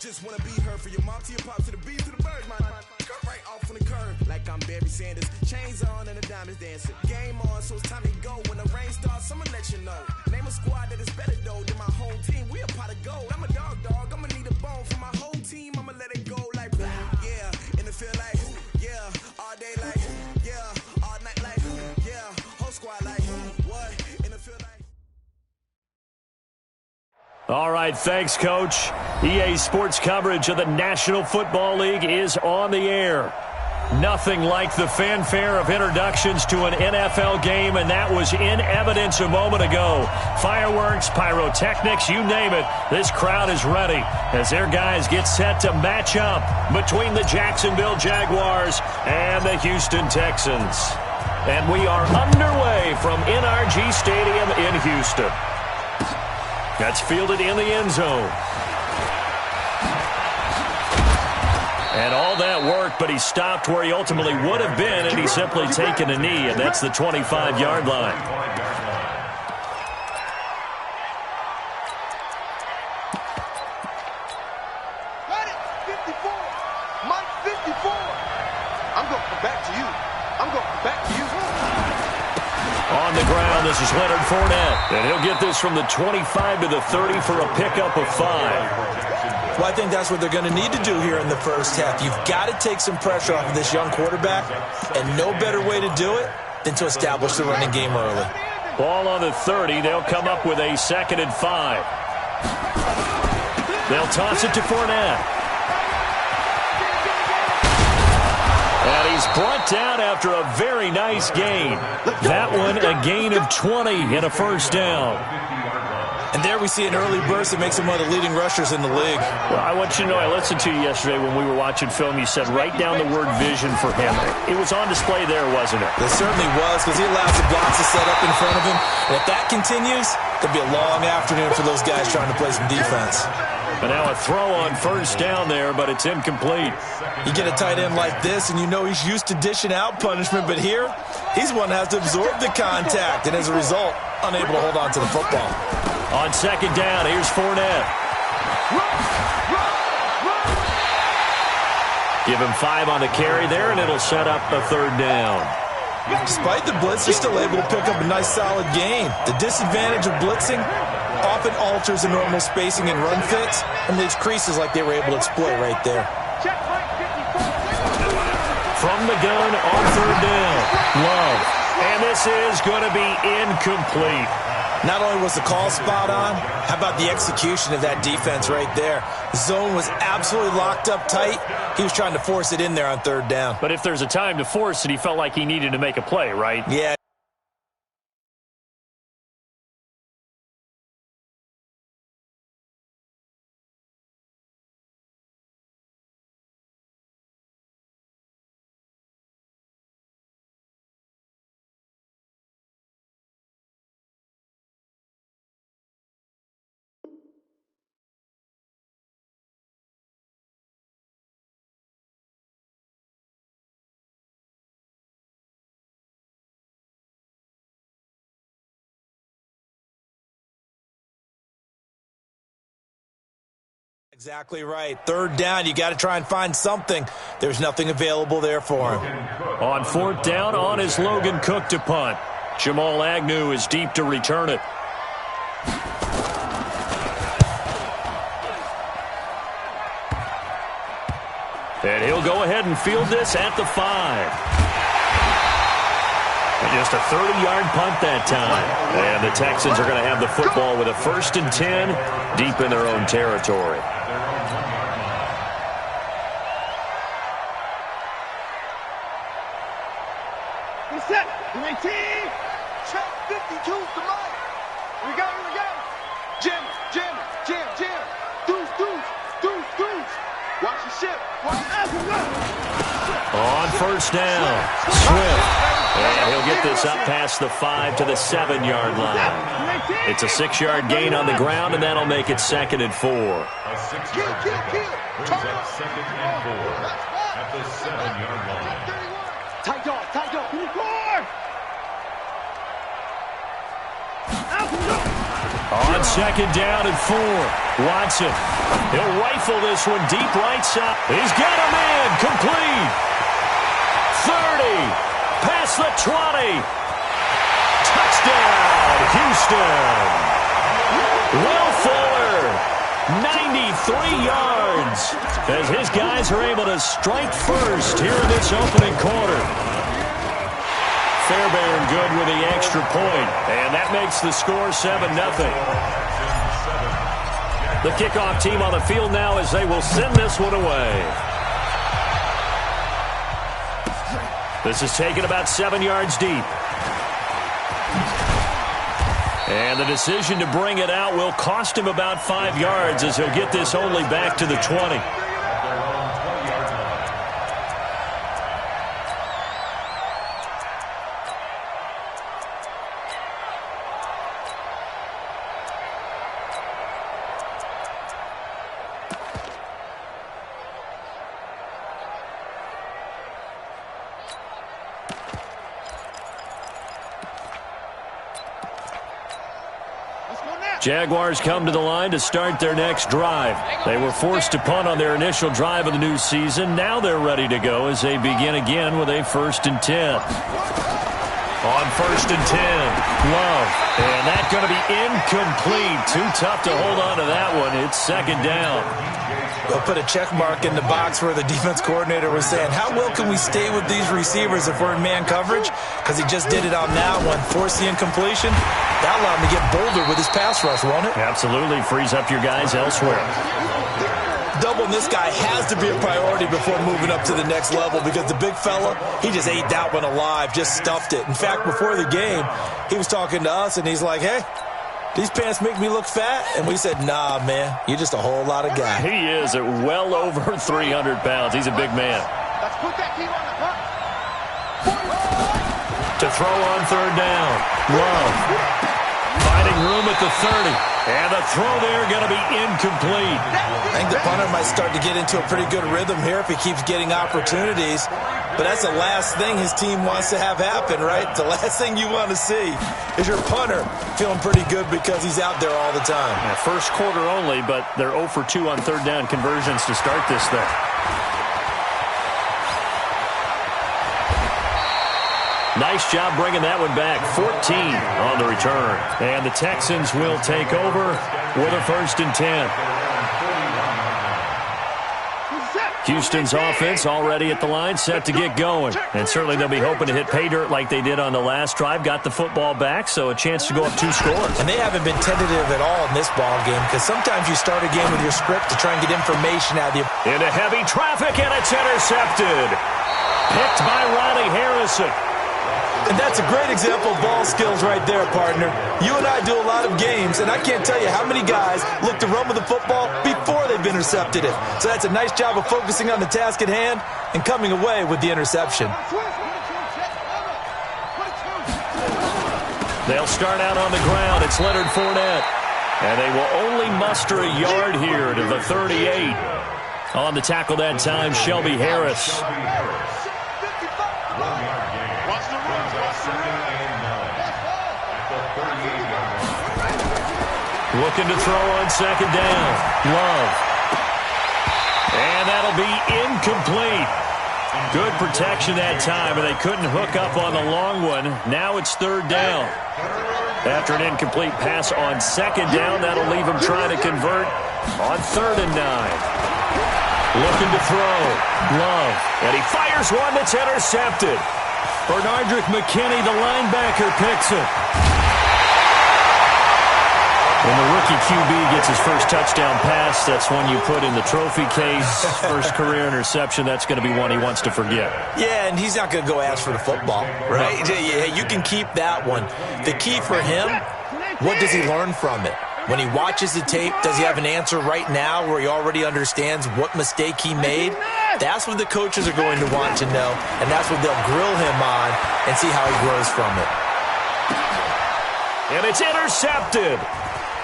just wanna be her. For your mom to your pops to the beat to the bird, man. Cut right off on the curve, like I'm Barry Sanders. Chains on and the diamonds dancing. Game on, so it's time to go. When the rain starts, I'ma let you know. Name a squad that is better though than my whole team. We a pot of gold. I'm a dog. I'ma need a bone for my whole team. I'ma let it go like yeah. In the field like yeah. All day like yeah. All night like yeah. Whole squad like what? In the field like. All right, thanks, Coach. EA Sports coverage of the National Football League is on the air. Nothing like the fanfare of introductions to an NFL game, and that was in evidence a moment ago. Fireworks, pyrotechnics, you name it. This crowd is ready as their guys get set to match up between the Jacksonville Jaguars and the Houston Texans. And we are underway from NRG Stadium in Houston. That's fielded in the end zone. And all that work, but he stopped where he ultimately would have been, and he's simply taken a knee, and that's the 25-yard line. Got it, 54. Mike 54. I'm going to come back to you. I'm going to come back to you. On the ground, this is Leonard Fournette, and he'll get this from the 25 to the 30 for a pickup of 5. Well, I think that's what they're going to need to do here in the first half. You've got to take some pressure off of this young quarterback, and no better way to do it than to establish the running game early. Ball on the 30. They'll come up with a 2nd and 5. They'll toss it to Fournette. And he's brought down after a very nice gain. That one a gain of 20 and a first down. And there we see an early burst that makes him one of the leading rushers in the league. Well, I want you to know, I listened to you yesterday when we were watching film. You said write down the word vision for him. It was on display there, wasn't it? It certainly was, because he allows the blocks to set up in front of him. And if that continues, there'll be a long afternoon for those guys trying to play some defense. But now a throw on first down there, but it's incomplete. You get a tight end like this, and you know he's used to dishing out punishment, but here, he's one that has to absorb the contact, and as a result, unable to hold on to the football. On 2nd down, here's Fournette. Give him 5 on the carry there, and it'll set up a 3rd down. Despite the blitz, they're still able to pick up a nice, solid gain. The disadvantage of blitzing often alters the normal spacing and run fits, and leaves creases like they were able to exploit right there. From the gun on 3rd down, Love. And this is going to be incomplete. Not only was the call spot on, how about the execution of that defense right there? The zone was absolutely locked up tight. He was trying to force it in there on 3rd down. But if there's a time to force it, he felt like he needed to make a play, right? Yeah. Exactly right. 3rd down, you got to try and find something. There's nothing available there for him. On 4th down, on is Logan Cook to punt. Jamal Agnew is deep to return it. And he'll go ahead and field this at the 5. And just a 30-yard punt that time. And the Texans are going to have the football with a 1st and 10 deep in their own territory. Set. 19. Check 52 to Mike. Here we go. Jim. Deuce. Watch the ship. On 1st down, Swift. And he'll get this up past the 5 to the 7-yard line. It's a 6-yard gain on the ground, and that'll make it 2nd and 4. Kill. Turn up. 2nd and 4 at the 7-yard line. Tight dog. On second down and 4, Watson. He'll rifle this one deep right side. He's got him in. Complete. 30. Past the 20. Touchdown, Houston. Will Fuller, 93 yards, as his guys are able to strike first here in this opening quarter. Fairbairn good with the extra point, and that makes the score 7-0. The kickoff team on the field now as they will send this one away. This is taken about 7 yards deep. And the decision to bring it out will cost him about 5 yards as he'll get this only back to the 20. Jaguars come to the line to start their next drive. They were forced to punt on their initial drive of the new season. Now they're ready to go as they begin again with a 1st and 10. On 1st and 10, Love. And that's going to be incomplete. Too tough to hold on to that one. It's 2nd down. They'll put a check mark in the box where the defense coordinator was saying, how well can we stay with these receivers if we're in man coverage? Because he just did it on that one. Force the incompletion. That allowed him to get bolder with his pass rush, won't it? Absolutely. Frees up your guys elsewhere. Doubling this guy has to be a priority before moving up to the next level because the big fella, he just ate that one alive, just stuffed it. In fact, before the game, he was talking to us, and he's like, hey, these pants make me look fat? And we said, nah, man, you're just a whole lot of guy. He is at well over 300 pounds. He's a big man. Let's put that team on the clock. To throw on 3rd down. Love. Finding room at the 30. And the throw there going to be incomplete. I think the punter might start to get into a pretty good rhythm here if he keeps getting opportunities. But that's the last thing his team wants to have happen, right? The last thing you want to see is your punter feeling pretty good because he's out there all the time. Yeah, first quarter only, but they're 0 for 2 on 3rd down conversions to start this thing. Nice job bringing that one back. 14 on the return. And the Texans will take over with a 1st and 10. Houston's offense already at the line, set to get going. And certainly they'll be hoping to hit pay dirt like they did on the last drive. Got the football back, so a chance to go up 2 scores. And they haven't been tentative at all in this ball game because sometimes you start a game with your script to try and get information out of you. Into heavy traffic, and it's intercepted. Picked by Riley Harrison. And that's a great example of ball skills right there, partner. You and I do a lot of games, and I can't tell you how many guys look to run with the football before they've intercepted it. So that's a nice job of focusing on the task at hand and coming away with the interception. They'll start out on the ground. It's Leonard Fournette. And they will only muster a yard here to the 38. On the tackle that time, Shelby Harris. Looking to throw on 2nd down. Love. And that'll be incomplete. Good protection that time, and they couldn't hook up on the long one. Now it's 3rd down. After an incomplete pass on 2nd down, that'll leave him trying to convert on 3rd and 9. Looking to throw. Love. And he fires one that's intercepted. Bernardrick McKinney, the linebacker, picks it. When the rookie QB gets his first touchdown pass, that's one you put in the trophy case. First career interception, that's going to be one he wants to forget. Yeah, and he's not going to go ask for the football, right? Yeah, you can keep that one. The key for him, what does he learn from it? When he watches the tape, does he have an answer right now where he already understands what mistake he made? That's what the coaches are going to want to know, and that's what they'll grill him on and see how he grows from it. And it's intercepted.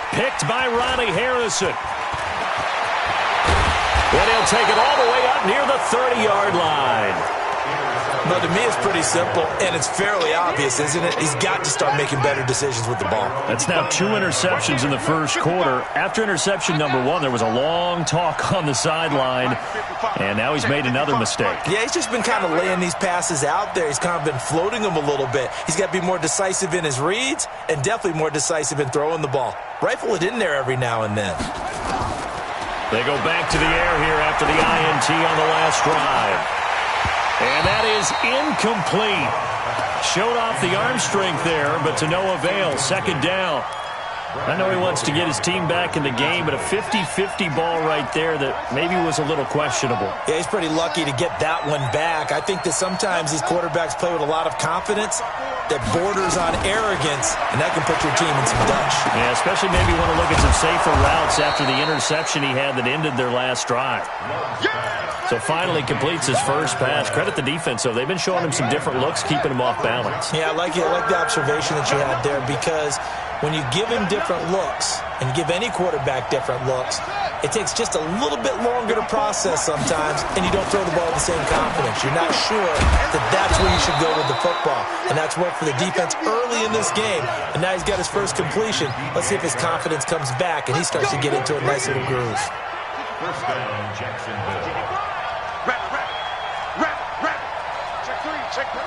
Picked by Ronnie Harrison. And he'll take it all the way up near the 30-yard line. Well, to me, it's pretty simple, and it's fairly obvious, isn't it? He's got to start making better decisions with the ball. That's now 2 interceptions in the first quarter. After interception number 1, there was a long talk on the sideline, and now he's made another mistake. Yeah, he's just been kind of laying these passes out there. He's kind of been floating them a little bit. He's got to be more decisive in his reads and definitely more decisive in throwing the ball. Rifle it in there every now and then. They go back to the air here after the INT on the last drive. And that is incomplete. Showed off the arm strength there, but to no avail. Second down. I know he wants to get his team back in the game, but a 50-50 ball right there that maybe was a little questionable. Yeah, he's pretty lucky to get that one back. I think that sometimes these quarterbacks play with a lot of confidence that borders on arrogance, and that can put your team in some Dutch. Yeah, especially maybe want to look at some safer routes after the interception he had that ended their last drive. So finally completes his first pass. Credit the defense, though. They've been showing him some different looks, keeping him off balance. Yeah, I like it. I like the observation that you had there, because when you give him different looks and give any quarterback different looks, it takes just a little bit longer to process sometimes, and you don't throw the ball with the same confidence. You're not sure that that's where you should go with the football, and that's worked for the defense early in this game, and now he's got his first completion. Let's see if his confidence comes back and he starts to get into a nice little groove. First down, Jacksonville. Rap. Check 3, check 3.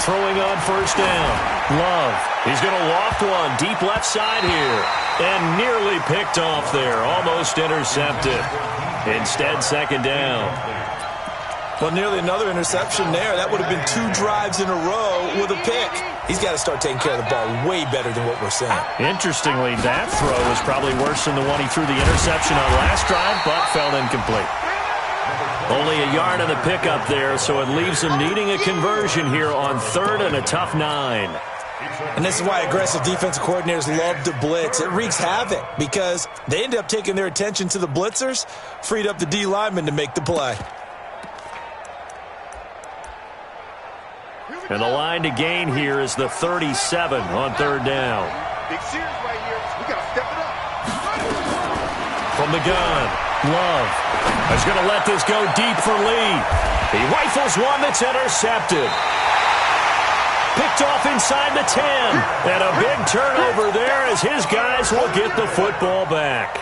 Throwing on first down. Love. He's going to loft one deep left side here. And nearly picked off there. Almost intercepted. Instead, second down. Well, nearly another interception there. That would have been 2 drives in a row with a pick. He's got to start taking care of the ball way better than what we're seeing. Interestingly, that throw was probably worse than the one he threw the interception on last drive, but fell incomplete. Only a yard on the pickup there, so it leaves him needing a conversion here on 3rd and a tough 9. And this is why aggressive defensive coordinators love to blitz. It wreaks havoc because they end up taking their attention to the blitzers, freed up the D lineman to make the play. And the line to gain here is the 37 on 3rd down. Big series right here. We got to step it up. From the gun, Love is going to let this go deep for Lee. He rifles one that's intercepted. Picked off inside the 10. And a big turnover there as his guys will get the football back.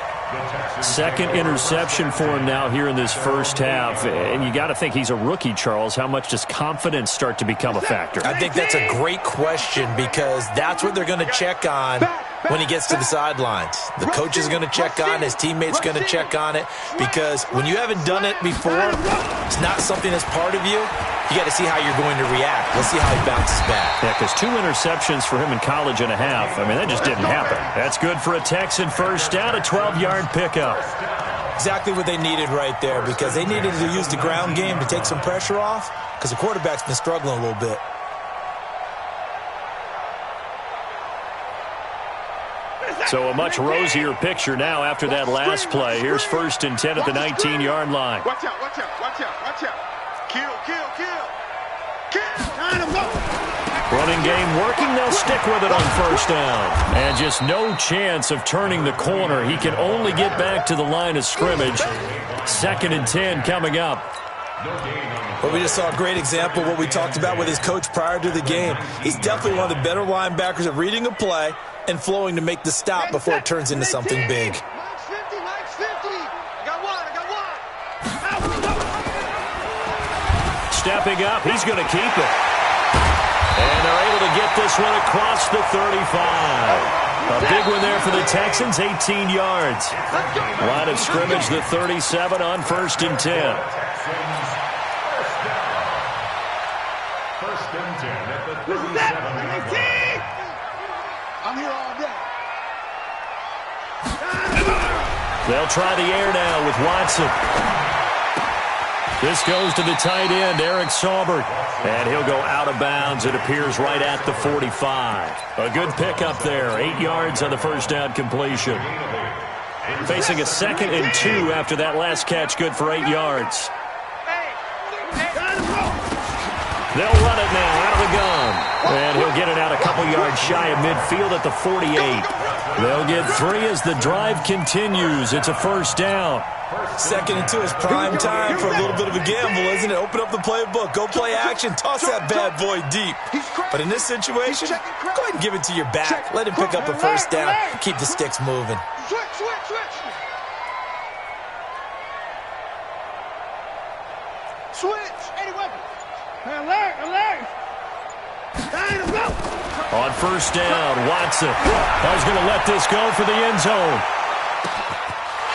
Second interception for him now here in this first half. And you got to think he's a rookie, Charles. How much does confidence start to become a factor? I think that's a great question because that's what they're going to check on when he gets to the sidelines. The coach is going to check on it. His teammates going to check on it because when you haven't done it before, it's not something that's part of you. You got to see how you're going to react. Let's see how he bounces back. Yeah, because 2 interceptions for him in college and a half. I mean, that just didn't happen. That's good for a Texan first down, a 12-yard pickup. Exactly what they needed right there because they needed to use the ground game to take some pressure off because the quarterback's been struggling a little bit. So a much rosier picture now after that last play. Here's 1st and 10 at the 19-yard line. Watch out, watch out, watch out, watch out. Kill. Running game working. They'll stick with it on first down. And just no chance of turning the corner. He can only get back to the line of scrimmage. 2nd and 10 coming up. Well, we just saw a great example of what we talked about with his coach prior to the game. He's definitely one of the better linebackers at reading a play and flowing to make the stop before it turns into something big. Stepping up, he's going to keep it. And they're able to get this one across the 35. A big one there for the Texans, 18 yards. Line of scrimmage, the 37 on 1st and 10. First and 10 at the 37-yard line. I'm here all day. They'll try the air now with Watson. This goes to the tight end, Eric Saubert. And he'll go out of bounds, it appears, right at the 45. A good pickup there, 8 yards on the first down completion. Facing a 2nd and 2 after that last catch, good for 8 yards. They'll run it now out of the gun. And he'll get it out a couple yards shy of midfield at the 48. They'll get 3 as the drive continues. It's a first down. Second and 2 is prime time for a little bit of a gamble, isn't it? Open up the playbook. Go play action. Toss that bad boy deep. But in this situation, go ahead and give it to your back. Let him pick up a first down. Keep the sticks moving. Switch. Alert. On first down, Watson is going to let this go for the end zone.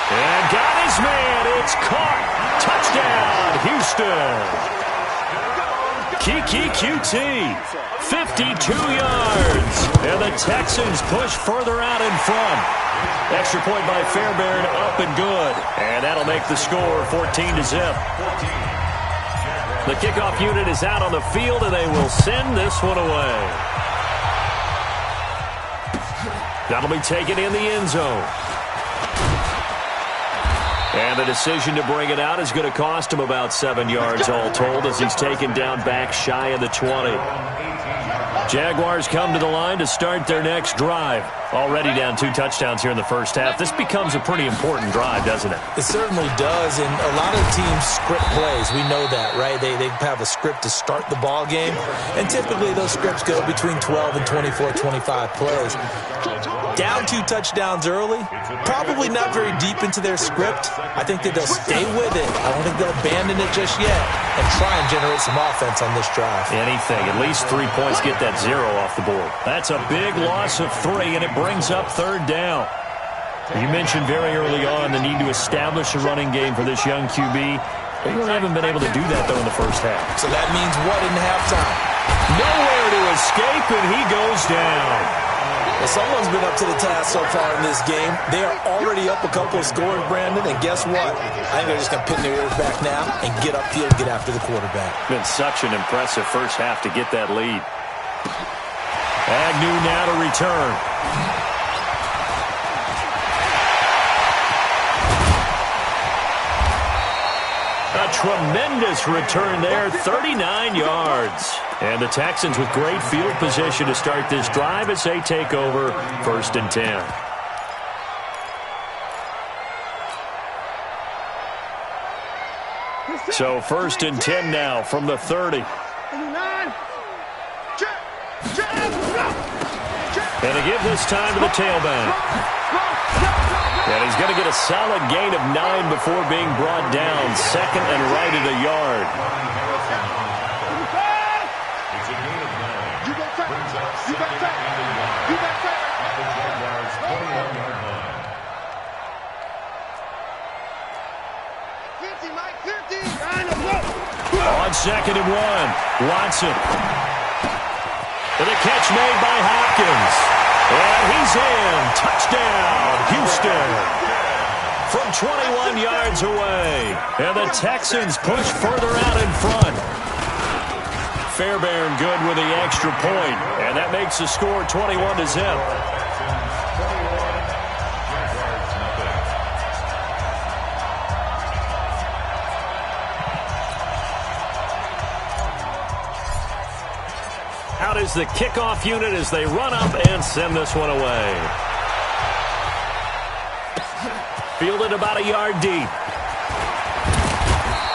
And got his man. It's caught. Touchdown, Houston. Kiki QT, 52 yards. And the Texans push further out in front. Extra point by Fairbairn, up and good. And that'll make the score 14-0. The kickoff unit is out on the field, and they will send this one away. That'll be taken in the end zone. And the decision to bring it out is going to cost him about 7 yards all told as he's taken down back shy of the 20. Jaguars come to the line to start their next drive. Already down 2 touchdowns here in the first half. This becomes a pretty important drive, doesn't it? It certainly does, and a lot of teams script plays. We know that, right? They have a script to start the ball game, and typically those scripts go between 12 and 24, 25 plays. Down 2 touchdowns early, probably not very deep into their script. I think that they'll stay with it. I don't think they'll abandon it just yet and try and generate some offense on this drive. Anything. At least 3 points, get that 0 off the board. That's a big loss of 3, and it brings up third down. You mentioned very early on the need to establish a running game for this young QB. They haven't been able to do that, though, in the first half. So that means what in halftime? Nowhere to escape, and he goes down. Well, someone's been up to the task so far in this game. They are already up a couple of scores, Brandon, and guess what? I think they're just going to pin their ears back now and get upfield, get after the quarterback. Been such an impressive first half to get that lead. Agnew now to return. A tremendous return there, 39 yards. And the Texans with great field position to start this drive as they take over 1st and 10. So 1st and 10 now from the 30. And they give this time to the tailback. And he's going to get a solid gain of 9 before being brought down. 2nd and right at a yard. On 2nd and 1, Watson. And the catch made by Hopkins. And he's in. Touchdown, Houston. From 21 yards away. And the Texans push further out in front. Fairbairn good with the extra point. And that makes the score 21-0. Out is the kickoff unit as they run up and send this one away. Fielded about a yard deep.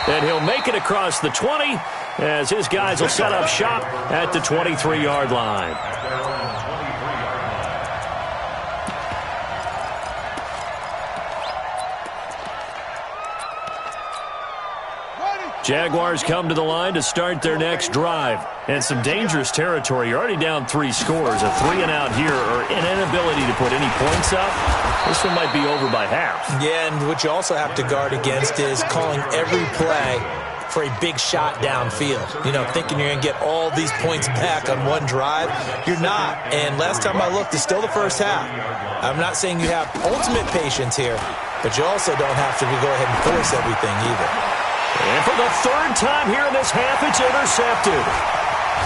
And he'll make it across the 20 as his guys will set up shop at the 23-yard line. Jaguars come to the line to start their next drive. And some dangerous territory. You're already down 3 scores. A 3-and-out here or an inability to put any points up. This one might be over by half. Yeah, and what you also have to guard against is calling every play for a big shot downfield. You know, thinking you're going to get all these points back on one drive. You're not. And last time I looked, it's still the first half. I'm not saying you have ultimate patience here, but you also don't have to go ahead and force everything either. And for the 3rd time here in this half, it's intercepted.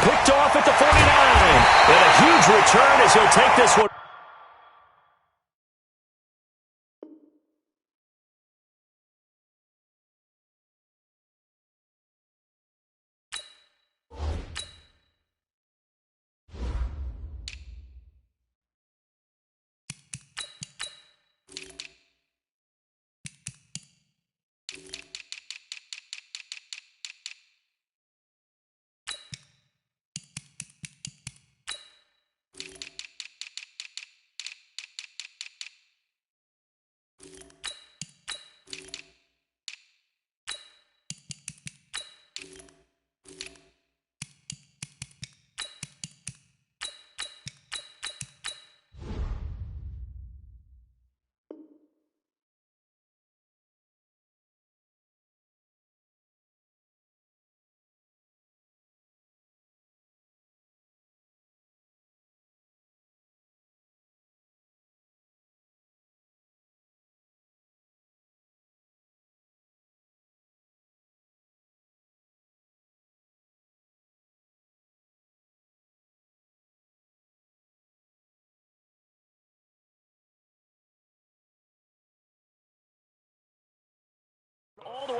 Picked off at the 49. And a huge return as he'll take this one.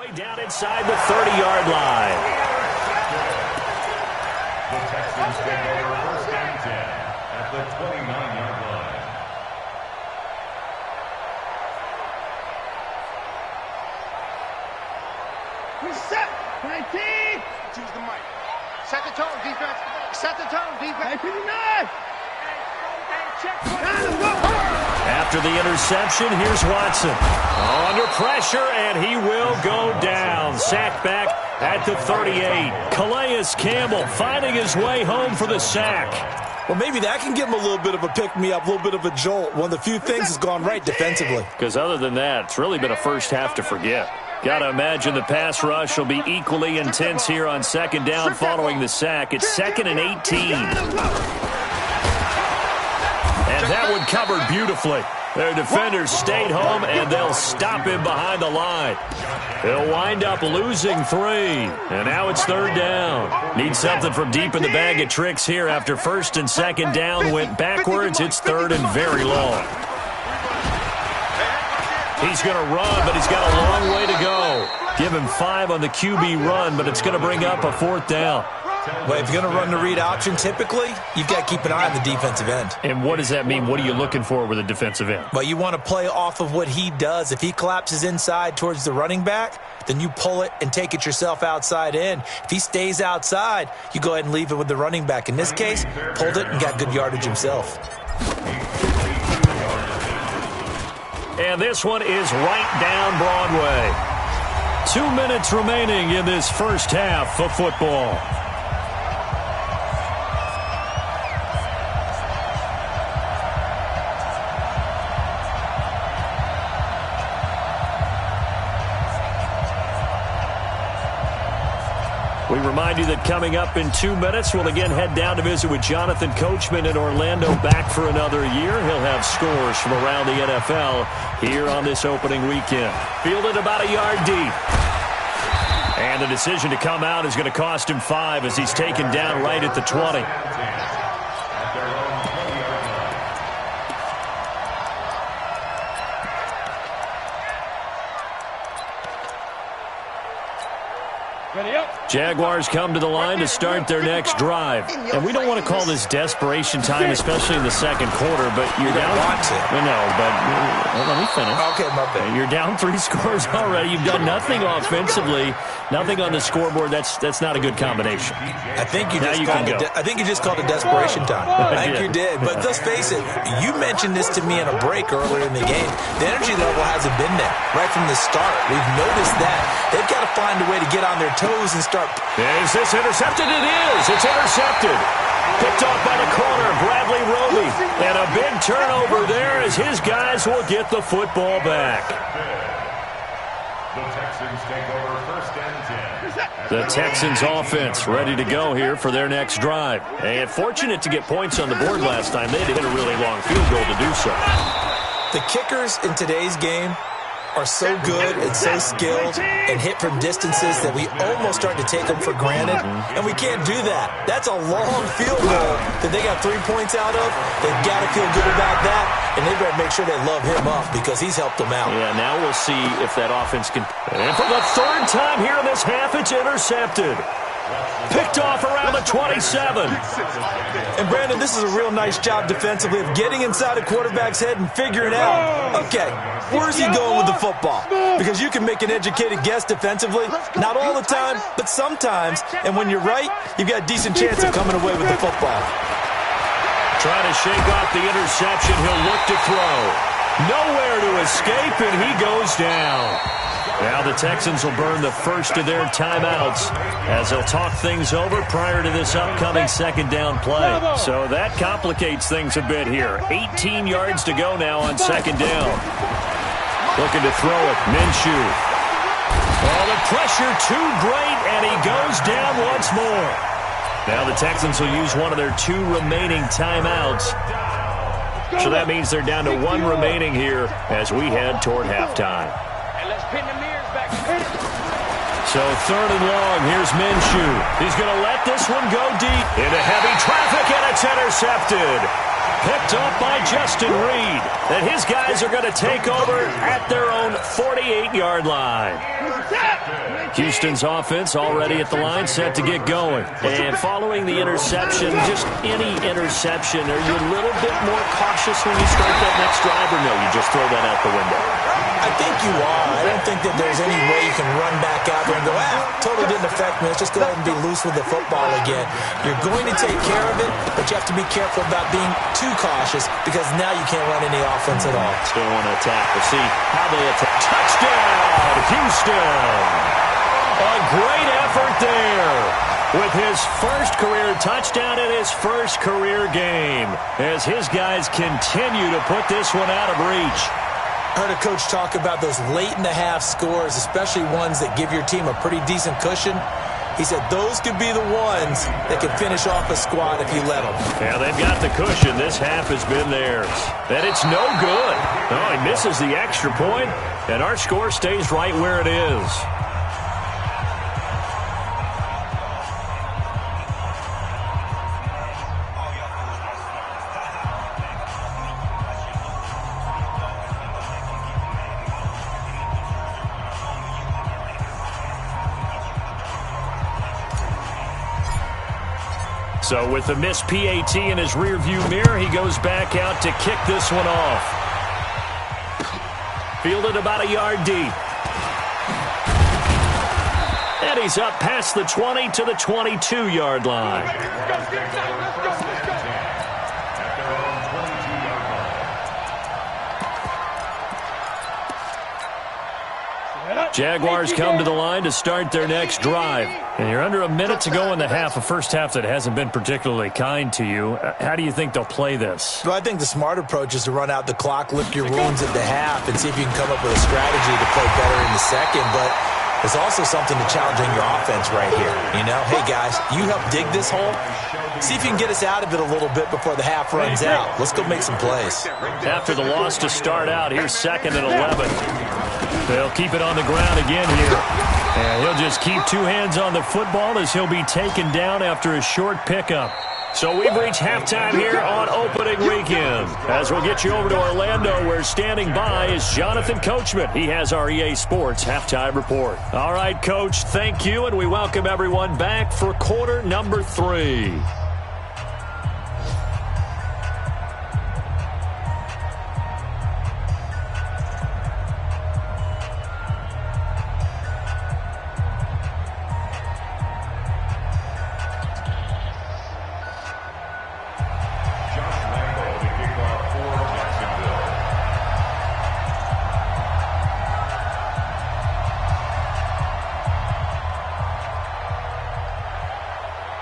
way down inside the 30-yard line. The Texans take over first and 10 at the 29-yard line. Reset. 19. Choose the mic. Set the tone, defense. Set the tone, defense. 59. After the interception, here's Watson. Under pressure, and he will go down. Sacked back at the 38. Calais Campbell finding his way home for the sack. Well, maybe that can give him a little bit of a pick-me-up, a little bit of a jolt. One of the few things has gone right defensively. Because other than that, it's really been a first half to forget. Got to imagine the pass rush will be equally intense here on second down following the sack. It's 2nd and 18. And that one covered beautifully. Their defenders stayed home, and they'll stop him behind the line. They'll wind up losing 3. And now it's 3rd down. Need something from deep in the bag of tricks here after 1st and 2nd down went backwards. It's 3rd and very long. He's going to run, but he's got a long way to go. Give him 5 on the QB run, but it's going to bring up a 4th down. Well, if you're going to run the read option, typically, you've got to keep an eye on the defensive end. And what does that mean? What are you looking for with a defensive end? Well, you want to play off of what he does. If he collapses inside towards the running back, then you pull it and take it yourself outside in. If he stays outside, you go ahead and leave it with the running back. In this case, pulled it and got good yardage himself. And this one is right down Broadway. 2 minutes remaining in this first half of football. We remind you that coming up in 2 minutes, we'll again head down to visit with Jonathan Coachman in Orlando, back for another year. He'll have scores from around the NFL here on this opening weekend. Fielded about a yard deep. And the decision to come out is going to cost him 5 as he's taken down right at the 20. Jaguars come to the line to start their next drive. And we don't want to call this desperation time, especially in the second quarter, but you're down. No, but let me finish. Okay, my bad. You're down 3 scores already. You've done nothing offensively, nothing on the scoreboard. That's not a good combination. I think you just called it desperation time. I think you did. But let's face it, you mentioned this to me in a break earlier in the game. The energy level hasn't been there right from the start. We've noticed that. They've got to find a way to get on their toes and start. Is this intercepted? It is. It's intercepted. Picked off by the corner, Bradley Roby. And a big turnover there as his guys will get the football back. The Texans take over first and 10. The Texans offense ready to go here for their next drive. And fortunate to get points on the board last time. They had to hit a really long field goal to do so. The kickers in today's game are so good and so skilled and hit from distances that we almost start to take them for granted, and we can't do that. That's a long field goal that they got 3 points out of. They've got to feel good about that, and they better make sure they love him up because he's helped them out. Yeah, now we'll see if that offense can. And for the 3rd time here in this half, it's intercepted. Picked off around the 27. And, Brandon, this is a real nice job defensively of getting inside a quarterback's head and figuring out, okay, where's he going with the football? Because you can make an educated guess defensively, not all the time, but sometimes. And when you're right, you've got a decent chance of coming away with the football. Trying to shake off the interception. He'll look to throw. Nowhere to escape, and he goes down. Now the Texans will burn the first of their timeouts as they'll talk things over prior to this upcoming second down play. So that complicates things a bit here. 18 yards to go now on second down. Looking to throw it, Minshew. Oh, the pressure too great, and he goes down once more. Now the Texans will use one of their 2 remaining timeouts. So that means they're down to 1 remaining here as we head toward halftime. So 3rd and long, here's Minshew. He's going to let this one go deep into heavy traffic, and it's intercepted. Picked up by Justin Reed. And his guys are going to take over at their own 48-yard line. Houston's offense already at the line, set to get going. And following the interception, just any interception, are you a little bit more cautious when you start that next drive, or no, you just throw that out the window? I think you are. I don't think that there's any way you can run back out there and go, totally didn't affect me. Let's just go ahead and be loose with the football again. You're going to take care of it, but you have to be careful about being too cautious because now you can't run any offense at all. Still want to attack. We'll see how they attack. Touchdown, Houston! A great effort there with his first career touchdown in his first career game as his guys continue to put this one out of reach. I heard a coach talk about those late-in-the-half scores, especially ones that give your team a pretty decent cushion. He said those could be the ones that can finish off a squad if you let them. Yeah, they've got the cushion. This half has been theirs. And it's no good. No, he misses the extra point, and our score stays right where it is. So with the missed PAT in his rearview mirror, he goes back out to kick this one off. Fielded about a yard deep. And he's up past the 20 to the 22-yard line. Jaguars come to the line to start their next drive. And you're under a minute to go in the half, a first half that hasn't been particularly kind to you. How do you think they'll play this? Well, I think the smart approach is to run out the clock, lick your wounds at the half, and see if you can come up with a strategy to play better in the second. But there's also something to challenging your offense right here. You know, hey, guys, you help dig this hole. See if you can get us out of it a little bit before the half runs out. Let's go make some plays. After the loss to start out, here's 2nd and 11. They'll keep it on the ground again here. And he'll just keep two hands on the football as he'll be taken down after a short pickup. So we've reached halftime here on opening weekend. As we'll get you over to Orlando, where standing by is Jonathan Coachman. He has our EA Sports halftime report. All right, Coach, thank you, and we welcome everyone back for quarter number 3.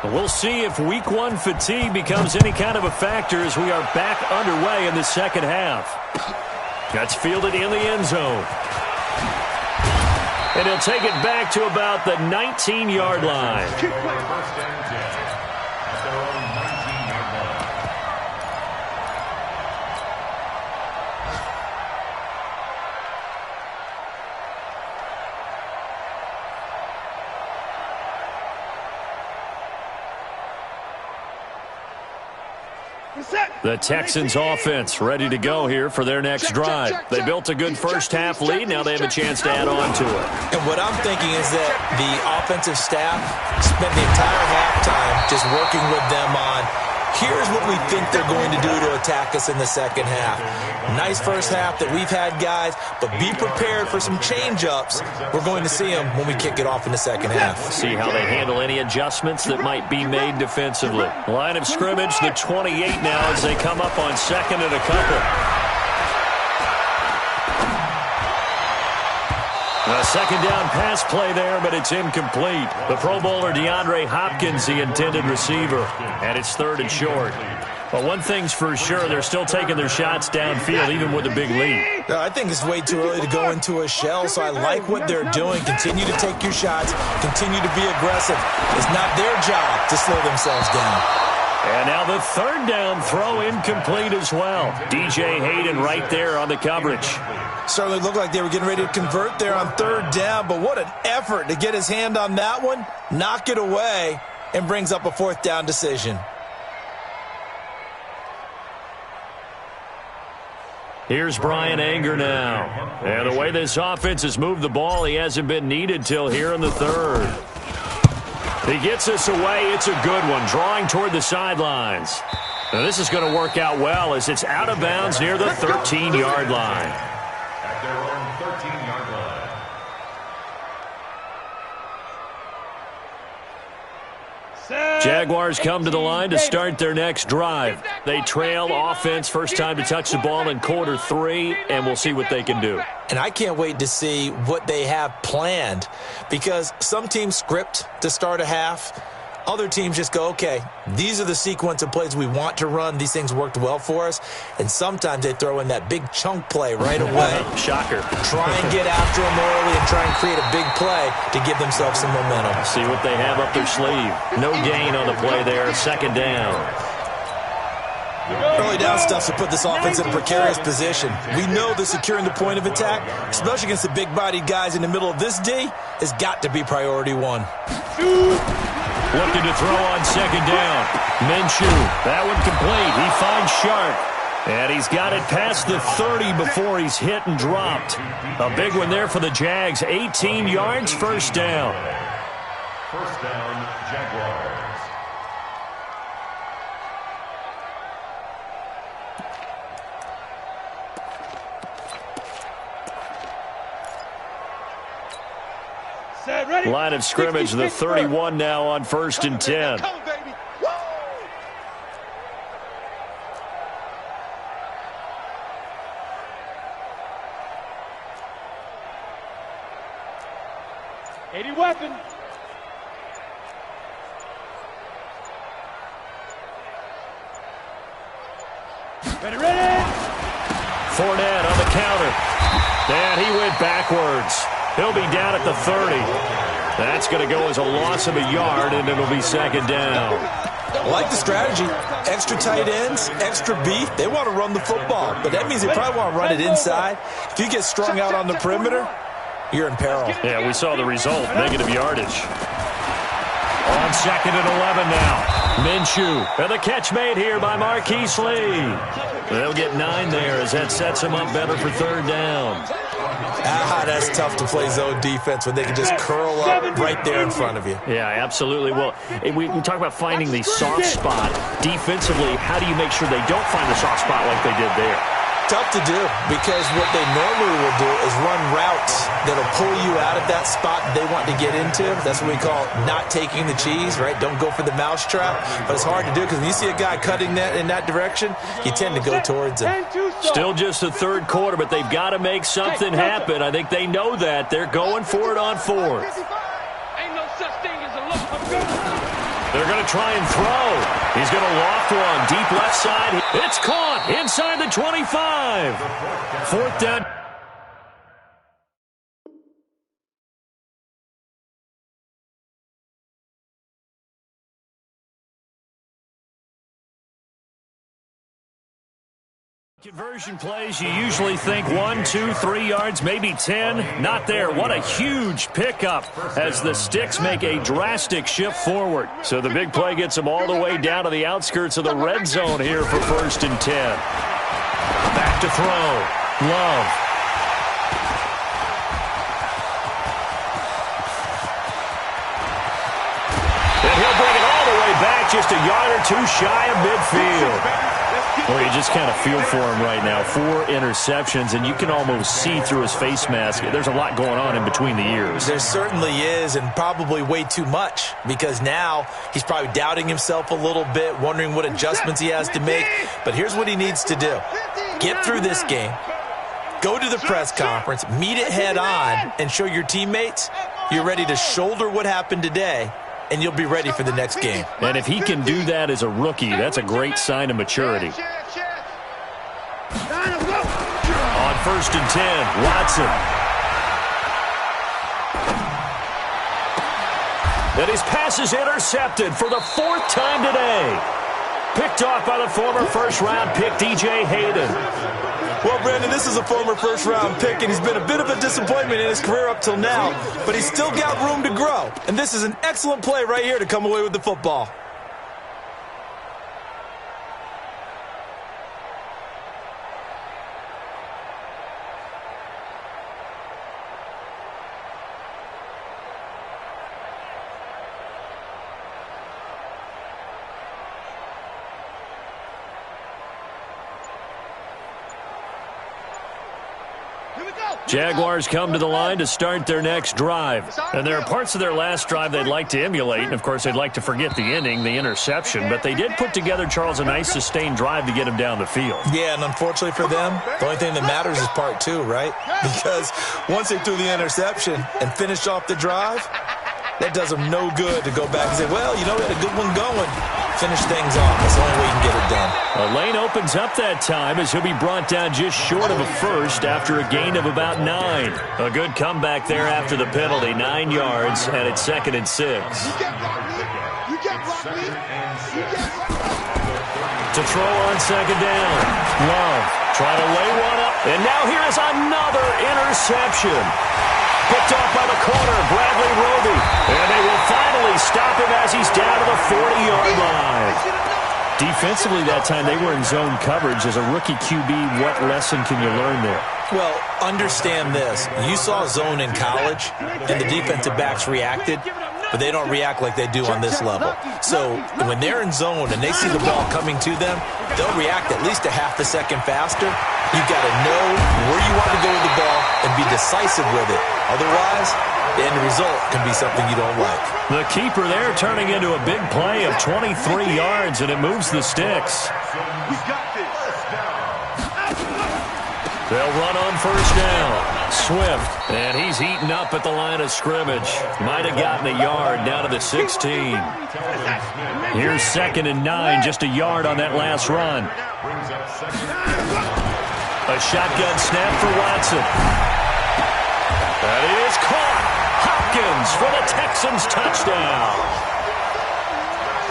We'll see if week 1 fatigue becomes any kind of a factor as we are back underway in the second half. That's fielded in the end zone. And he'll take it back to about the 19-yard line. First and 10 at their own 19-yard line. The Texans offense ready to go here for their next drive. They built a good first half lead. Now they have a chance to add on to it. And what I'm thinking is that the offensive staff spent the entire halftime just working with them on, here's what we think they're going to do to attack us in the second half. Nice first half that we've had, guys, but be prepared for some change-ups. We're going to see them when we kick it off in the second half. See how they handle any adjustments that might be made defensively. Line of scrimmage, the 28 now as they come up on 2nd and a couple. A second down pass play there, but it's incomplete. The Pro Bowler DeAndre Hopkins, the intended receiver, and it's 3rd and short. But one thing's for sure, they're still taking their shots downfield, even with a big lead. I think it's way too early to go into a shell, so I like what they're doing. Continue to take your shots. Continue to be aggressive. It's not their job to slow themselves down. And now the 3rd down throw incomplete as well. DJ Hayden right there on the coverage. Certainly looked like they were getting ready to convert there on 3rd down, but what an effort to get his hand on that one, knock it away, and brings up a 4th down decision. Here's Brian Anger now. And the way this offense has moved the ball, he hasn't been needed till here in the third. He gets this away. It's a good one, drawing toward the sidelines. Now this is going to work out well as it's out of bounds near the 13-yard line. At their own 13-yard line. Jaguars come to the line to start their next drive. They trail offense, first time to touch the ball in quarter 3, and we'll see what they can do. And I can't wait to see what they have planned, because some teams script to start a half. Other teams just go, okay, these are the sequence of plays we want to run. These things worked well for us. And sometimes they throw in that big chunk play right away. Shocker. Try and get after them early and try and create a big play to give themselves some momentum. See what they have up their sleeve. No gain on the play there. Second down. Early down stuff to put this offense in a precarious position. We know that securing the point of attack, especially against the big-bodied guys in the middle of this D, has got to be priority one. Looking to throw on second down. Minshew, that one complete. He finds Sharp. And he's got it past the 30 before he's hit and dropped. A big one there for the Jags. 18 yards, first down. First down, Jaguars. Line of scrimmage, the 31 now on 1st and 10. Come on, baby. Woo! 80 weapon. Ready. Fournette on the counter. And he went backwards. He'll be down at the 30. That's going to go as a loss of a yard, and it'll be second down. I like the strategy. Extra tight ends, extra beef. They want to run the football, but that means they probably want to run it inside. If you get strung out on the perimeter, you're in peril. Yeah, we saw the result, negative yardage. On second and 11 now. Minshew, and the catch made here by Marquise Lee. They'll get 9 there as that sets them up better for third down. That's tough to play zone defense when they can just curl up right there in front of you. Yeah, absolutely. Well, we talk about finding the soft spot. Defensively, how do you make sure they don't find the soft spot like they did there? Tough to do, because what they normally will do is run routes that'll pull you out of that spot they want to get into. That's what we call not taking the cheese, right? Don't go for the mousetrap. But it's hard to do because when you see a guy cutting that in that direction, you tend to go towards him. Still just the third quarter, but they've got to make something happen. I think they know that. They're going for it on fourth. Ain't no such thing as a look of good. They're going to try and throw. He's going to loft one deep left side. It's caught inside the 25. Fourth down. Conversion plays, you usually think 1, 2, 3 yards, maybe 10. Not there. What a huge pickup as the Sticks make a drastic shift forward. So the big play gets them all the way down to the outskirts of the red zone here for 1st and 10. Back to throw. Love. And he'll bring it all the way back, just a yard or two shy of midfield. Well, you just kind of feel for him right now. 4 interceptions, and you can almost see through his face mask. There's a lot going on in between the ears. There certainly is, and probably way too much, because now he's probably doubting himself a little bit, wondering what adjustments he has to make. But here's what he needs to do. Get through this game, go to the press conference, meet it head on, and show your teammates you're ready to shoulder what happened today, and you'll be ready for the next game. And if he can do that as a rookie, that's a great sign of maturity. On 1st and 10, Watson. And his pass is intercepted for the 4th time today. Picked off by the former first-round pick, D.J. Hayden. Well, Brandon, this is a former first-round pick, and he's been a bit of a disappointment in his career up till now, but he's still got room to grow. And this is an excellent play right here to come away with the football. Jaguars come to the line to start their next drive. And there are parts of their last drive they'd like to emulate. And, of course, they'd like to forget the inning, the interception. But they did put together, Charles, a nice sustained drive to get him down the field. Yeah, and unfortunately for them, the only thing that matters is part two, right? Because once they threw the interception and finished off the drive, that does them no good to go back and say, well, you know, we had a good one going. Finish things off. That's the only way you can get it done. A lane opens up that time as he'll be brought down just short of a first after a gain of about 9. A good comeback there after the penalty, 9 yards, and it's 2nd and 6. To throw on 2nd down. Love trying to lay one up. And now here's another interception. Picked off by the corner, Bradley Roby. And they will finally stop him as he's down to the 40-yard line. Defensively that time, they were in zone coverage. As a rookie QB, what lesson can you learn there? Well, understand this. You saw zone in college, and the defensive backs reacted, but they don't react like they do on this level. So when they're in zone and they see the ball coming to them, they'll react at least a half a second faster. You've got to know where you want to go with the ball and be decisive with it. Otherwise, the end result can be something you don't like. The keeper there turning into a big play of 23 yards, and it moves the sticks. They'll run on first down. Swift, and he's eaten up at the line of scrimmage. Might have gotten a yard down to the 16. Here's 2nd and 9, just a yard on that last run. A shotgun snap for Watson. That is caught. Hopkins for the Texans touchdown.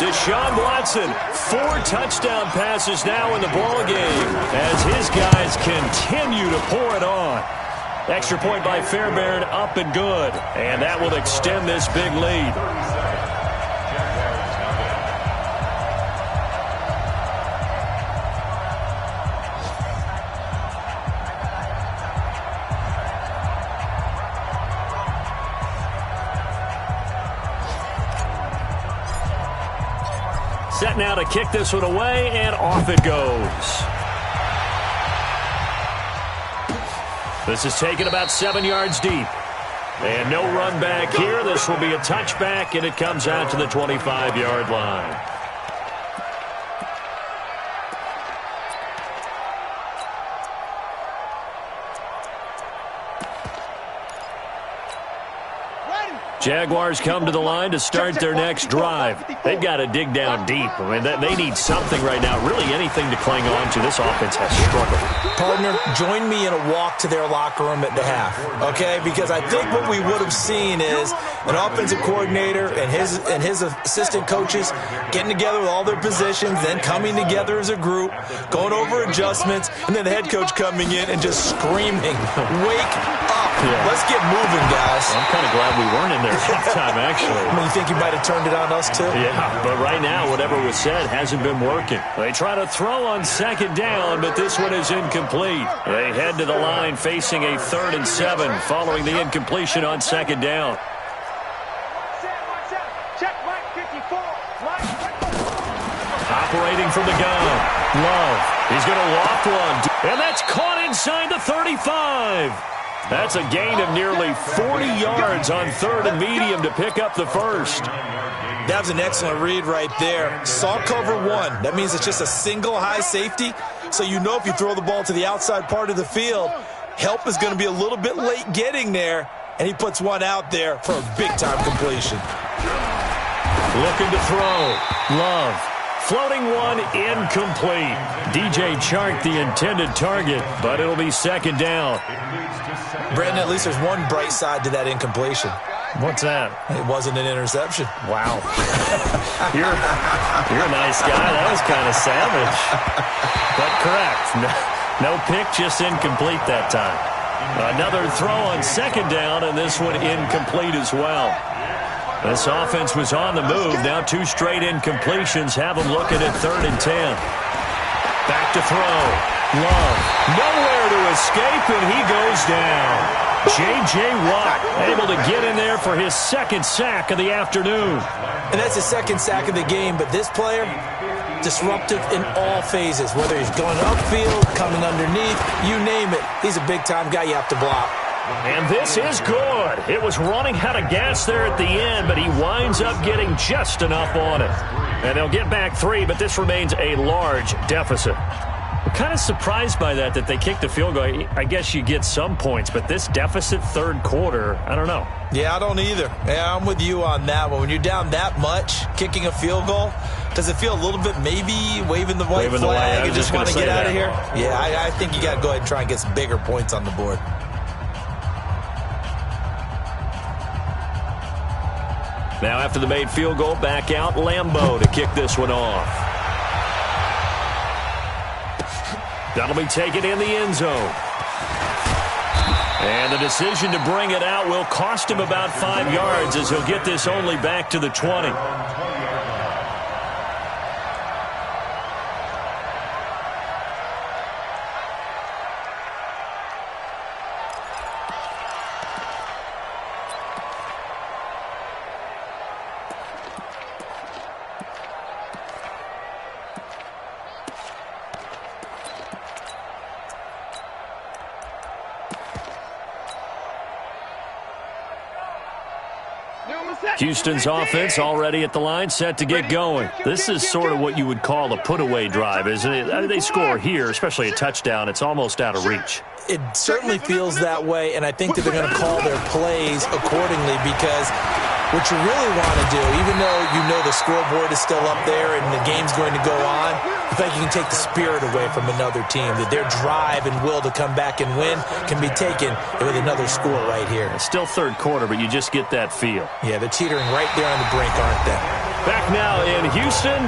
Deshaun Watson, 4 touchdown passes now in the ballgame as his guys continue to pour it on. Extra point by Fairbairn, up and good. And that will extend this big lead. Set now to kick this one away, and off it goes. This is taken about 7 yards deep. And no run back here. This will be a touchback, and it comes out to the 25-yard line. Jaguars come to the line to start their next drive. They've got to dig down deep. I mean, they need something right now, really anything to cling on to. This offense has struggled. Partner, join me in a walk to their locker room at the half, okay? Because I think what we would have seen is an offensive coordinator and his assistant coaches getting together with all their positions, then coming together as a group, going over adjustments, and then the head coach coming in and just screaming, wake up. Yeah. Let's get moving, guys. I'm kind of glad we weren't in there halftime, actually. I mean, you think you might have turned it on us, too? Yeah, but right now, whatever was said hasn't been working. They try to throw on 2nd down, but this one is incomplete. They head to the line facing a 3rd and 7 following the incompletion on 2nd down. Operating from the gun. Love. He's going to loft one. And that's caught inside the 35. That's a gain of nearly 40 yards on 3rd and medium to pick up the first. That was an excellent read right there. Saw cover 1. That means it's just a single high safety. So you know if you throw the ball to the outside part of the field, help is going to be a little bit late getting there. And he puts one out there for a big-time completion. Looking to throw. Love. Floating one, incomplete. DJ Chark, the intended target, but it'll be 2nd down. Brandon, at least there's one bright side to that incompletion. What's that? It wasn't an interception. Wow. You're a nice guy. That was kind of savage. But correct. No pick, just incomplete that time. Another throw on 2nd down, and this one incomplete as well. This offense was on the move. Now 2 straight incompletions have them looking at 3rd and 10. Back to throw. Love. Nowhere to escape, and he goes down. J.J. Watt able to get in there for his 2nd sack of the afternoon. And that's his 2nd sack of the game, but this player, disruptive in all phases, whether he's going upfield, coming underneath, you name it. He's a big-time guy you have to block. And this is good. It was running out of gas there at the end, but he winds up getting just enough on it. And they'll get back 3, but this remains a large deficit. I'm kind of surprised by that they kicked the field goal. I guess you get some points, but this deficit third quarter, I don't know. Yeah, I don't either. Yeah, I'm with you on that one. When you're down that much, kicking a field goal, does it feel a little bit maybe waving the white flag and just want to get out of here? Yeah, I think you got to go ahead and try and get some bigger points on the board. Now after the made field goal, back out Lambeau to kick this one off. That'll be taken in the end zone. And the decision to bring it out will cost him about 5 yards as he'll get this only back to the 20. Houston's offense already at the line, set to get going. This is sort of what you would call a put-away drive, isn't it? They score here, especially a touchdown. It's almost out of reach. It certainly feels that way, and I think that they're going to call their plays accordingly because what you really want to do, even though you know the scoreboard is still up there and the game's going to go on, I think you can take the spirit away from another team, that their drive and will to come back and win can be taken with another score right here. It's still third quarter, but you just get that feel. Yeah, they're teetering right there on the brink, aren't they? Back now in Houston,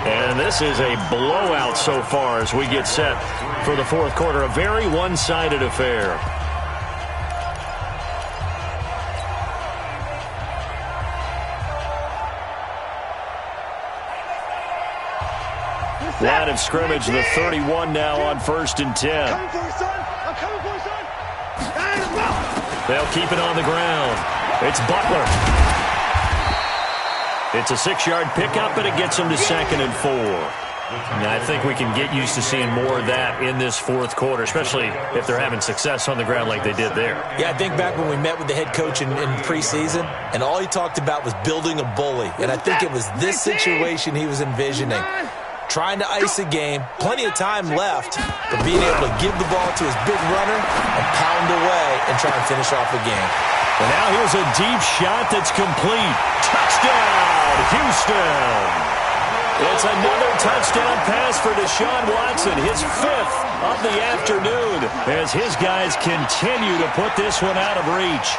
and this is a blowout so far as we get set for the fourth quarter. A very one-sided affair. Line of scrimmage, the 31 now on 1st and 10. Coming for you, son. I'm coming for you, son. They'll keep it on the ground. It's Butler. It's a 6-yard pickup, and it gets them to 2nd and 4. Now, I think we can get used to seeing more of that in this fourth quarter, especially if they're having success on the ground like they did there. Yeah, I think back when we met with the head coach in preseason, and all he talked about was building a bully. And I think it was this situation he was envisioning. Trying to ice a game, plenty of time left, but being able to give the ball to his big runner and pound away and try and finish off the game. And now here's a deep shot that's complete. Touchdown, Houston! It's another touchdown pass for Deshaun Watson, his 5th of the afternoon, as his guys continue to put this one out of reach.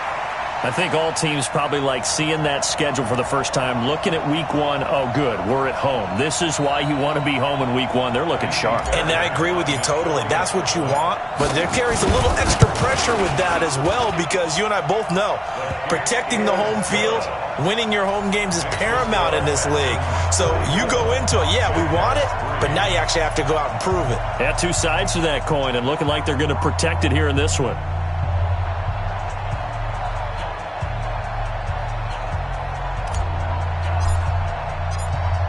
I think all teams probably like seeing that schedule for the first time, looking at week 1. Oh, good, we're at home. This is why you want to be home in week 1. They're looking sharp. And I agree with you totally. That's what you want. But there carries a little extra pressure with that as well because you and I both know protecting the home field, winning your home games is paramount in this league. So you go into it, yeah, we want it, but now you actually have to go out and prove it. Yeah, 2 sides to that coin and looking like they're going to protect it here in this one.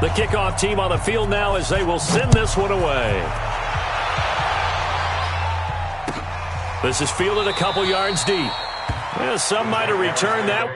The kickoff team on the field now as they will send this one away. This is fielded a couple yards deep. Well, some might have returned that.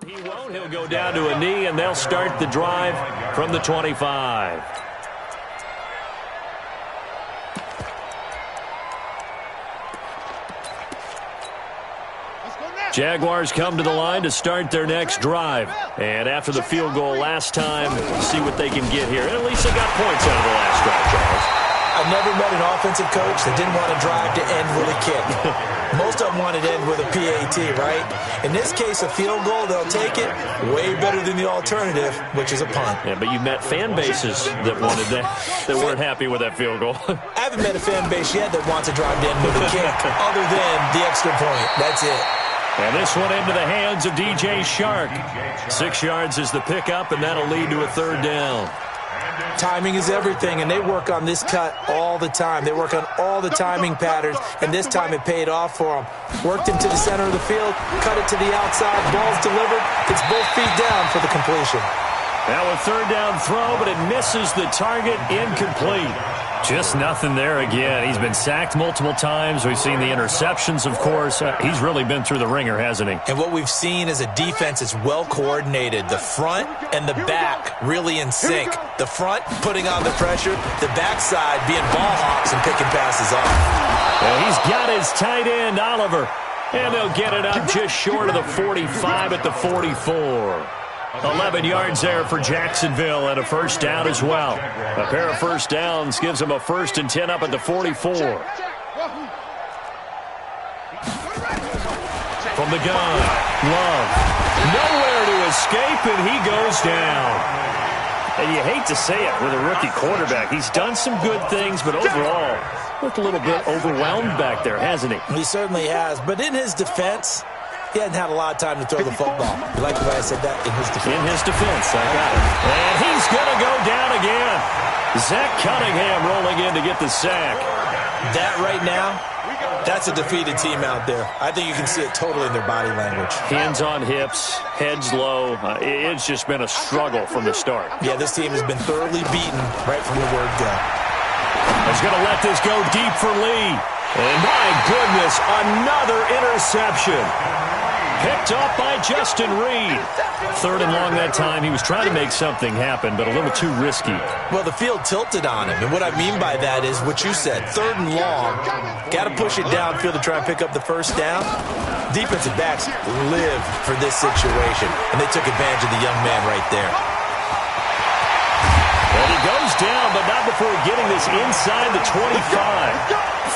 He won't. He'll go down to a knee, and they'll start the drive from the 25. Jaguars come to the line to start their next drive. And after the field goal last time, see what they can get here. And at least they got points out of the last drive, Charles. I've never met an offensive coach that didn't want to drive to end with a kick. Most of them wanted to end with a PAT, right? In this case, a field goal, they'll take it. Way better than the alternative, which is a punt. Yeah, but you've met fan bases that wanted that weren't happy with that field goal. I haven't met a fan base yet that wants to drive to end with a kick other than the extra point. That's it. And this one into the hands of DJ Shark. 6 yards is the pickup, and that'll lead to a third down. Timing is everything, and they work on this cut all the time. They work on all the timing patterns, and this time it paid off for them. Worked him to the center of the field, cut it to the outside, ball's delivered. It's both feet down for the completion. Now a third down throw, but it misses the target, incomplete. Just nothing there again. He's been sacked multiple times. We've seen the interceptions, of course. He's really been through the ringer, hasn't he? And what we've seen is a defense that's well coordinated. The front and the back really in sync. The front putting on the pressure, the backside being ball hawks and picking passes off. Well, he's got his tight end, Oliver. And they'll get it up just short of the 45 at the 44. 11 yards there for Jacksonville and a first down as well. A pair of first downs gives them a 1st and 10 up at the 44. From the gun, Love. Nowhere to escape, and he goes down. And you hate to say it with a rookie quarterback. He's done some good things, but overall, looked a little bit overwhelmed back there, hasn't he? He certainly has. But in his defense, he hasn't had a lot of time to throw the football. You like the way I said that? In his defense. In his defense, I got it. And he's going to go down again. Zach Cunningham rolling in to get the sack. That right now, that's a defeated team out there. I think you can see it totally in their body language. Hands on hips, heads low. It's just been a struggle from the start. Yeah, this team has been thoroughly beaten right from the word go. He's going to let this go deep for Lee. And my goodness, another interception. Picked up by Justin Reed. 3rd and long that time. He was trying to make something happen, but a little too risky. Well, the field tilted on him. And what I mean by that is what you said. 3rd and long. Got to push it downfield to try and pick up the first down. Defensive backs live for this situation. And they took advantage of the young man right there. And he goes down, but not before getting this inside the 25.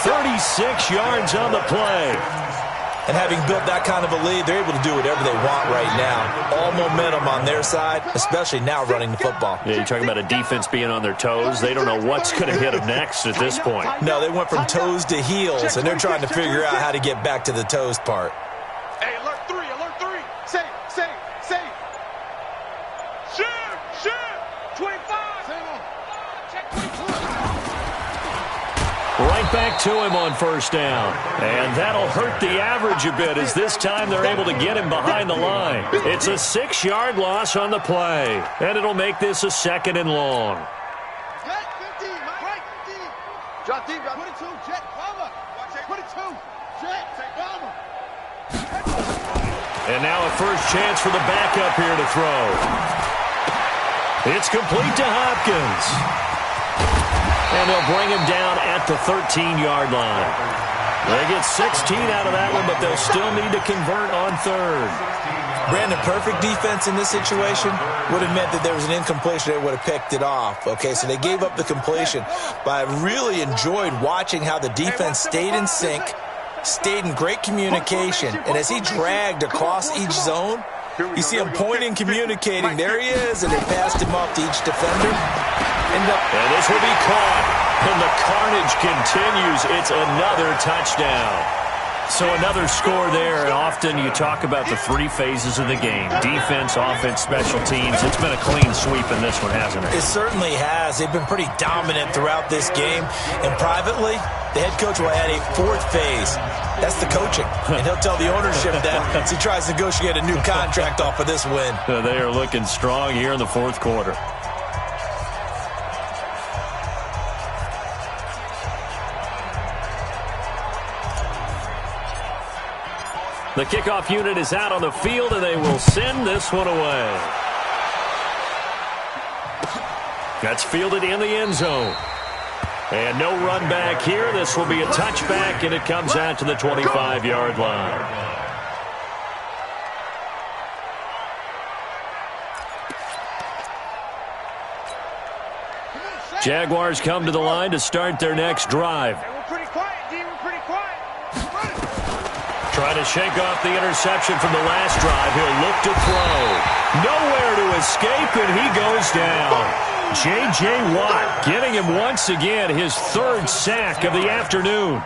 36 yards on the play. And having built that kind of a lead, they're able to do whatever they want right now. All momentum on their side, especially now running the football. Yeah, you're talking about a defense being on their toes. They don't know what's going to hit them next at this point. No, they went from toes to heels, and they're trying to figure out how to get back to the toes part. Hey, alert 3, alert 3. Save. Shoot. 25. Check 22. Right back to him on first down. And that'll hurt the average a bit as this time they're able to get him behind the line. It's a 6-yard loss on the play. And it'll make this a 2nd and long. Jet 15, right 15. Drop deep, 22, jet, bomber. 22, jet, bomber. And now a first chance for the backup here to throw. It's complete to Hopkins. And they'll bring him down at the 13-yard line. They get 16 out of that one, but they'll still need to convert on 3rd. Brandon, perfect defense in this situation would have meant that there was an incompletion. They would have picked it off. Okay, so they gave up the completion. But I really enjoyed watching how the defense stayed in sync, stayed in great communication. And as he dragged across each zone, you see him pointing, communicating. There he is, and they passed him off to each defender. And this will be caught. And the carnage continues. It's another touchdown. So another score there. And often you talk about the 3 phases of the game. Defense, offense, special teams. It's been a clean sweep in this one, hasn't it? It certainly has. They've been pretty dominant throughout this game. And privately, the head coach will add a 4th phase. That's the coaching. And he'll tell the ownership that as he tries to negotiate a new contract off of this win. They are looking strong here in the 4th quarter. The kickoff unit is out on the field, and they will send this one away. That's fielded in the end zone. And no run back here. This will be a touchback, and it comes out to the 25-yard line. Jaguars come to the line to start their next drive. We're pretty quiet, D. We're pretty quiet. Trying to shake off the interception from the last drive. He'll look to throw. Nowhere to escape, and he goes down. J.J. Watt getting him once again his third sack of the afternoon.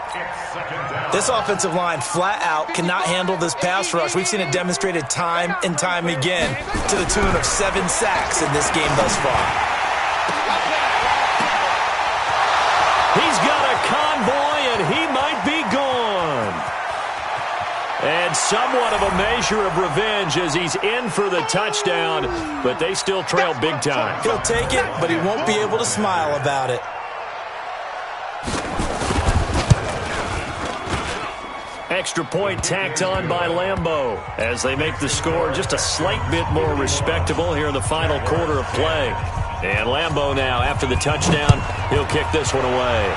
This offensive line flat out cannot handle this pass rush. We've seen it demonstrated time and time again to the tune of 7 sacks in this game thus far. He's got a convoy, and he might be gone. And somewhat of a measure of revenge as he's in for the touchdown, but they still trail big time. He'll take it, but he won't be able to smile about it. Extra point tacked on by Lambeau as they make the score just a slight bit more respectable here in the final quarter of play. And Lambeau now, after the touchdown, he'll kick this one away.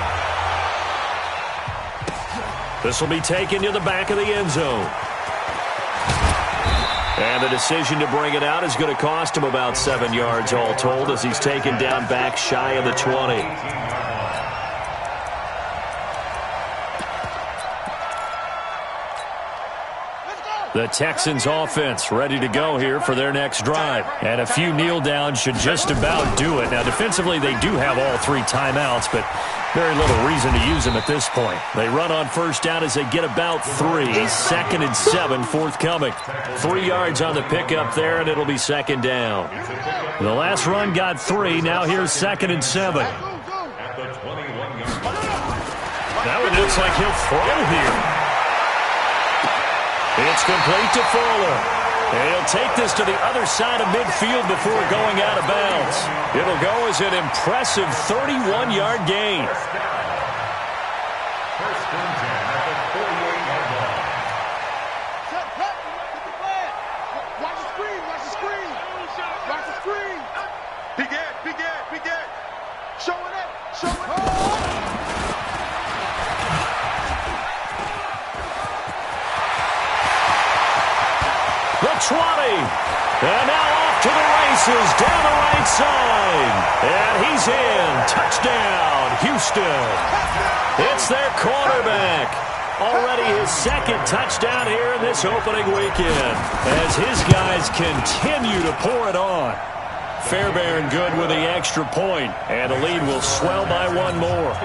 This will be taken to the back of the end zone. And the decision to bring it out is going to cost him about 7 yards all told as he's taken down back shy of the 20. The Texans offense ready to go here for their next drive. And a few kneel downs should just about do it. Now, defensively, they do have all 3 timeouts, but very little reason to use them at this point. They run on first down as they get about 3. 2nd and 7 forthcoming. 3 yards on the pickup there, and it'll be 2nd down. The last run got 3. Now here's 2nd and 7. That one looks like he'll throw here. It's complete to Fuller. And he'll take this to the other side of midfield before going out of bounds. It'll go as an impressive 31-yard gain. First and 10 at the 48-yard line. Watch the screen, watch the screen. Watch the screen. Big Ed. Show it up. The 20. And now off to the races down the right side. And he's in. Touchdown, Houston. It's their quarterback. Already his 2nd touchdown here in this opening weekend as his guys continue to pour it on. Fairbairn good with the extra point, and the lead will swell by 1 more.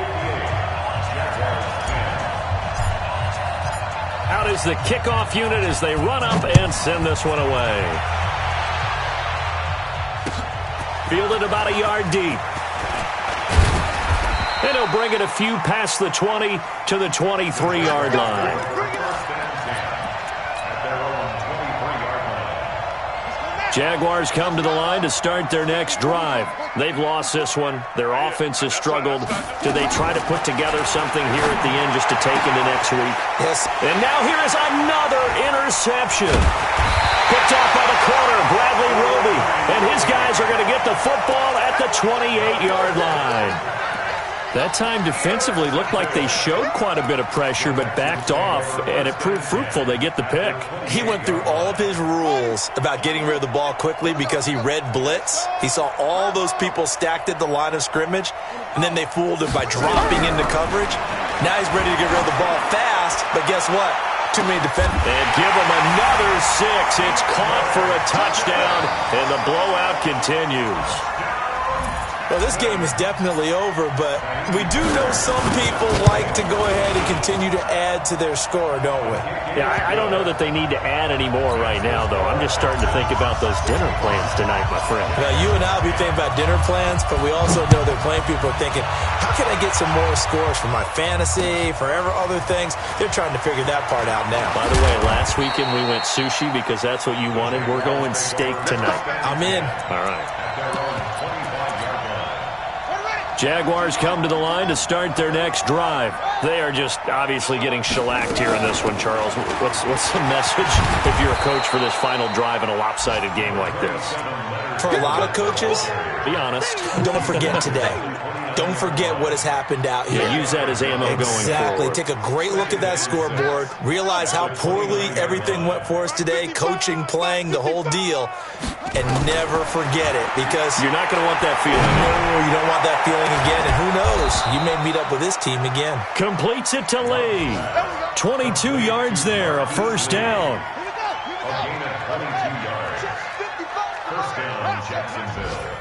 Out is the kickoff unit as they run up and send this one away. Fielded about a yard deep. And he'll bring it a few past the 20 to the 23-yard line. Jaguars come to the line to start their next drive. They've lost this one. Their offense has struggled. Do they try to put together something here at the end just to take into next week? Yes. And now here is another interception. Picked off by the corner, Bradley Roby. And his guys are going to get the football at the 28-yard line. That time defensively looked like they showed quite a bit of pressure but backed off, and it proved fruitful. They get the pick. He went through all of his rules about getting rid of the ball quickly because he read blitz. He saw all those people stacked at the line of scrimmage, and then they fooled him by dropping into coverage. Now he's ready to get rid of the ball fast, but guess what? Too many defenders. And give him another 6. It's caught for a touchdown, and the blowout continues. Well, this game is definitely over, but we do know some people like to go ahead and continue to add to their score, don't we? Yeah, I don't know that they need to add any more right now, though. I'm just starting to think about those dinner plans tonight, my friend. Well, you and I will be thinking about dinner plans, but we also know that plenty of people are thinking, how can I get some more scores for my fantasy, for other things? They're trying to figure that part out now. By the way, last weekend we went sushi because that's what you wanted. We're going steak tonight. I'm in. All right. Jaguars come to the line to start their next drive. They are just obviously getting shellacked here in this one, Charles. What's the message if you're a coach for this final drive in a lopsided game like this? For a lot of coaches, be honest. Don't forget today. Don't forget what has happened out here. Yeah, use that as ammo going forward. Exactly. Take a great look at that scoreboard. Realize how poorly everything went for us today, coaching, playing, the whole deal. And never forget it because you're not going to want that feeling. No, you don't want that feeling again. And who knows? You may meet up with this team again. Completes it to Lee. 22 yards there, a first down. A gain of 22 yards. First down, Jacksonville.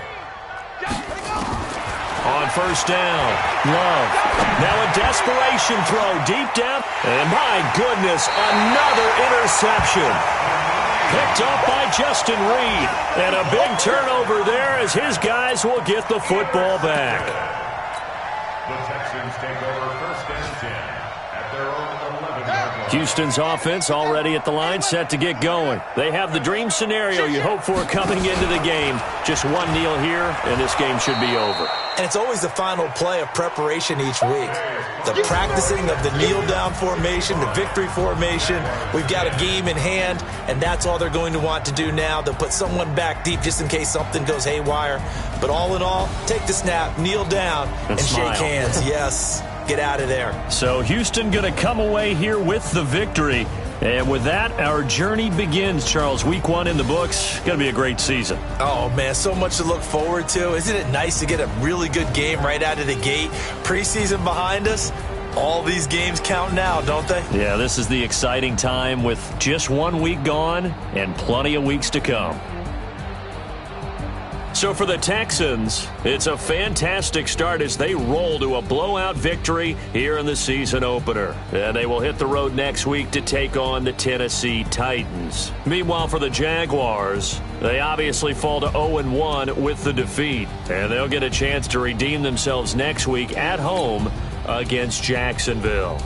On first down, Love. Now a desperation throw deep down. And my goodness, another interception. Picked up by Justin Reed. And a big turnover there as his guys will get the football back. The Texans take over first and 10 at their own 11-yard line. Houston's offense already at the line, set to get going. They have the dream scenario you hope for coming into the game. Just one kneel here, and this game should be over. And it's always the final play of preparation each week. The practicing of the kneel-down formation, the victory formation. We've got a game in hand, and that's all they're going to want to do now. They'll put someone back deep just in case something goes haywire. But all in all, take the snap, kneel down, and shake hands. Yes, get out of there. So Houston going to come away here with the victory. And with that, our journey begins, Charles. Week 1 in the books. Going to be a great season. Oh, man, so much to look forward to. Isn't it nice to get a really good game right out of the gate? Preseason behind us. All these games count now, don't they? Yeah, this is the exciting time with just 1 week gone and plenty of weeks to come. So for the Texans, it's a fantastic start as they roll to a blowout victory here in the season opener. And they will hit the road next week to take on the Tennessee Titans. Meanwhile, for the Jaguars, they obviously fall to 0-1 with the defeat. And they'll get a chance to redeem themselves next week at home against Jacksonville.